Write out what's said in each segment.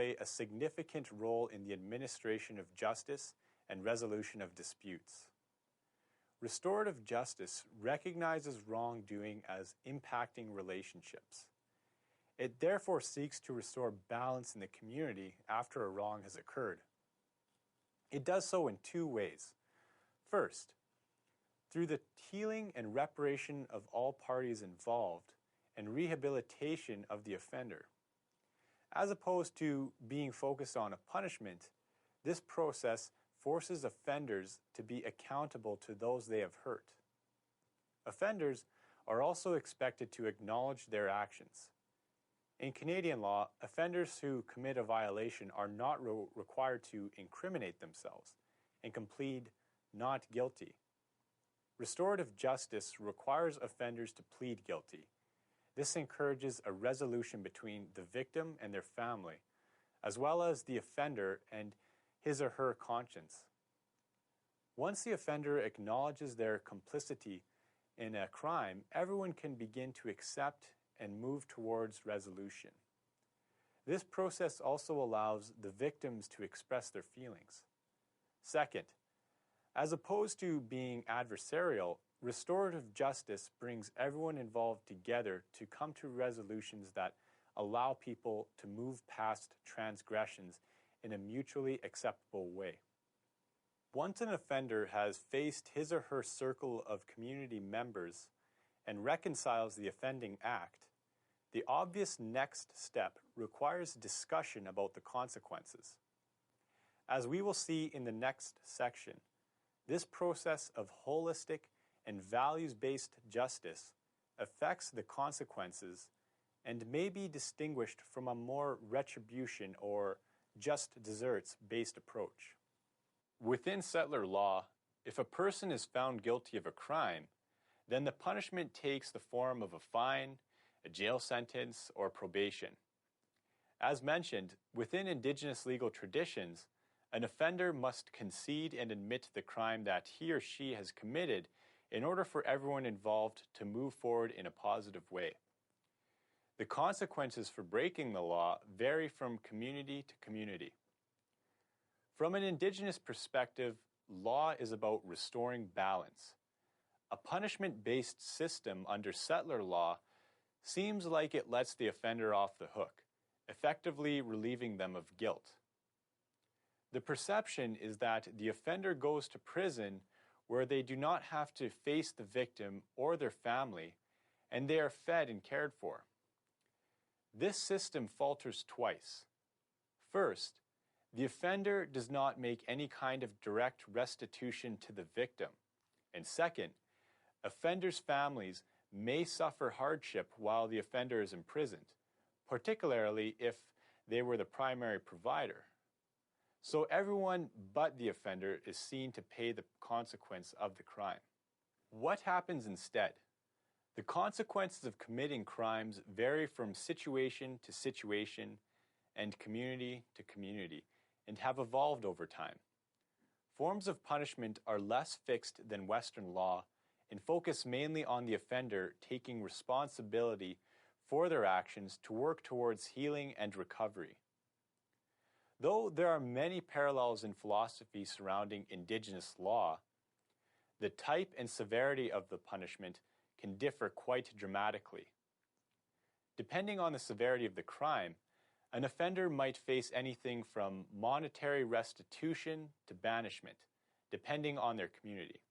play a significant role in the administration of justice and resolution of disputes. Restorative justice recognizes wrongdoing as impacting relationships. It therefore seeks to restore balance in the community after a wrong has occurred. It does so in two ways. First, through the healing and reparation of all parties involved and rehabilitation of the offender. As opposed to being focused on a punishment, this process forces offenders to be accountable to those they have hurt. Offenders are also expected to acknowledge their actions. In Canadian law, offenders who commit a violation are not required to incriminate themselves and can plead not guilty. Restorative justice requires offenders to plead guilty. This encourages a resolution between the victim and their family, as well as the offender and his or her conscience. Once the offender acknowledges their complicity in a crime, everyone can begin to accept and move towards resolution. This process also allows the victims to express their feelings. Second, as opposed to being adversarial, restorative justice brings everyone involved together to come to resolutions that allow people to move past transgressions in a mutually acceptable way. Once an offender has faced his or her circle of community members and reconciles the offending act, the obvious next step requires discussion about the consequences. As we will see in the next section, this process of holistic and values-based justice affects the consequences and may be distinguished from a more retribution or just desserts-based approach. Within settler law, if a person is found guilty of a crime, then the punishment takes the form of a fine, a jail sentence, or probation. As mentioned, within Indigenous legal traditions, an offender must concede and admit the crime that he or she has committed in order for everyone involved to move forward in a positive way. The consequences for breaking the law vary from community to community. From an Indigenous perspective, law is about restoring balance. A punishment-based system under settler law seems like it lets the offender off the hook, effectively relieving them of guilt. The perception is that the offender goes to prison where they do not have to face the victim or their family, and they are fed and cared for. This system falters twice. First, the offender does not make any kind of direct restitution to the victim. And second, offenders' families may suffer hardship while the offender is imprisoned, particularly if they were the primary provider. So everyone but the offender is seen to pay the consequence of the crime. What happens instead? The consequences of committing crimes vary from situation to situation and community to community and have evolved over time. Forms of punishment are less fixed than Western law and focus mainly on the offender taking responsibility for their actions to work towards healing and recovery. Though there are many parallels in philosophy surrounding Indigenous law, the type and severity of the punishment can differ quite dramatically. Depending on the severity of the crime, an offender might face anything from monetary restitution to banishment, depending on their community.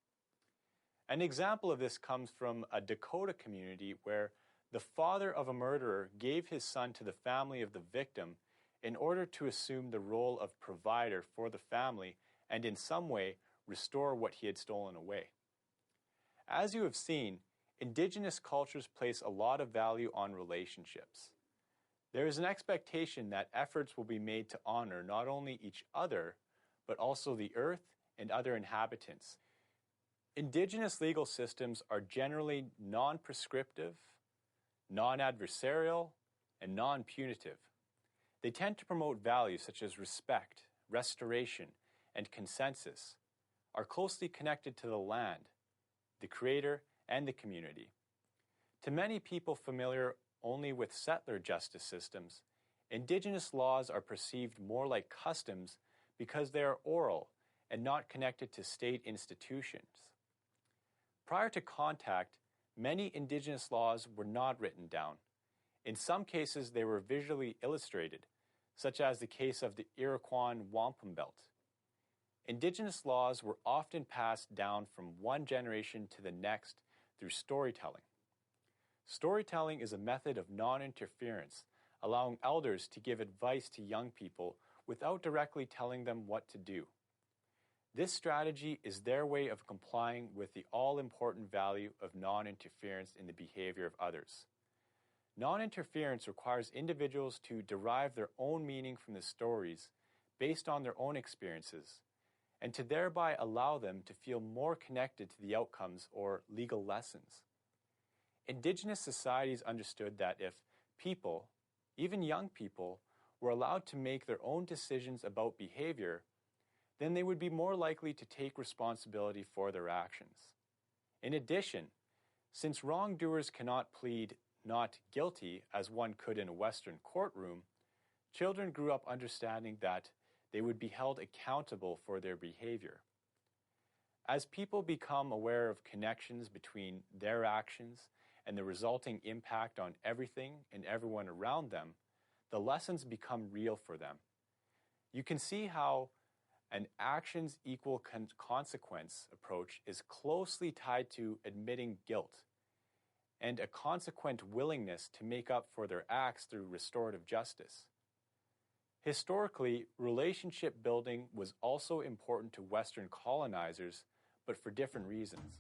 An example of this comes from a Dakota community where the father of a murderer gave his son to the family of the victim in order to assume the role of provider for the family and in some way restore what he had stolen away. As you have seen, Indigenous cultures place a lot of value on relationships. There is an expectation that efforts will be made to honor not only each other, but also the earth and other inhabitants. Indigenous legal systems are generally non-prescriptive, non-adversarial, and non-punitive. They tend to promote values such as respect, restoration, and consensus, are closely connected to the land, the creator, and the community. To many people familiar only with settler justice systems, Indigenous laws are perceived more like customs because they are oral and not connected to state institutions. Prior to contact, many Indigenous laws were not written down. In some cases, they were visually illustrated, such as the case of the Iroquois wampum belt. Indigenous laws were often passed down from one generation to the next through storytelling. Storytelling is a method of non-interference, allowing elders to give advice to young people without directly telling them what to do. This strategy is their way of complying with the all-important value of non-interference in the behavior of others. Non-interference requires individuals to derive their own meaning from the stories based on their own experiences, and to thereby allow them to feel more connected to the outcomes or legal lessons. Indigenous societies understood that if people, even young people, were allowed to make their own decisions about behavior, then they would be more likely to take responsibility for their actions. In addition, since wrongdoers cannot plead not guilty as one could in a Western courtroom, children grew up understanding that they would be held accountable for their behavior. As people become aware of connections between their actions and the resulting impact on everything and everyone around them, the lessons become real for them. You can see how an actions equal consequence approach is closely tied to admitting guilt and a consequent willingness to make up for their acts through restorative justice. Historically, relationship building was also important to Western colonizers, but for different reasons.